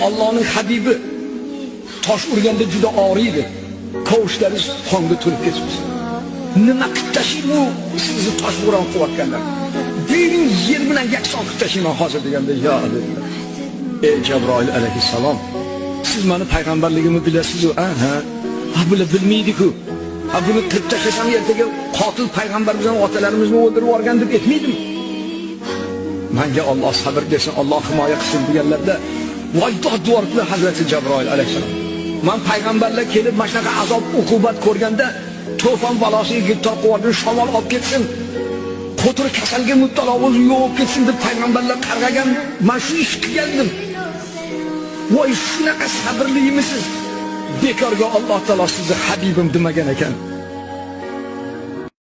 Allohning habibi tosh urganda juda og'riydi. Qovushlari qonga to'lib ketibdi. Nima qilib tashlayman u sizni tosh bo'ron qilayotganlar. Bering yer bilan yakson qilib tashlayman hozir deganda yo dedi. Ey Jabroil alayhissalom, siz meni payg'ambarligimni bilasiz-ku? Ha, bular bilmaydi-ku. Buni qilib tashlasam ertaga qotil payg'ambarimizni otalarimizni o'ldirib yuborgan deb aytmaydimi? Menga Alloh sabr bersin, Alloh himoya qilsin deganlarda voy dod-duvorlar Hazrati Jabroil alayhissalom. Men payg'ambarlar kelib mana shunaqa azob, uqubat ko'rganda to'fon balosiga giribtor qilib shamol olib ketsin, qo'tir kasalga mubtalo bo'lib yo'q ketsin deb payg'ambarlar qarg'agan, men shu ish qilgandim. Voy shunaqa sabrliyimisiz? Bekorga Alloh taolo sizni habibim demagan ekan.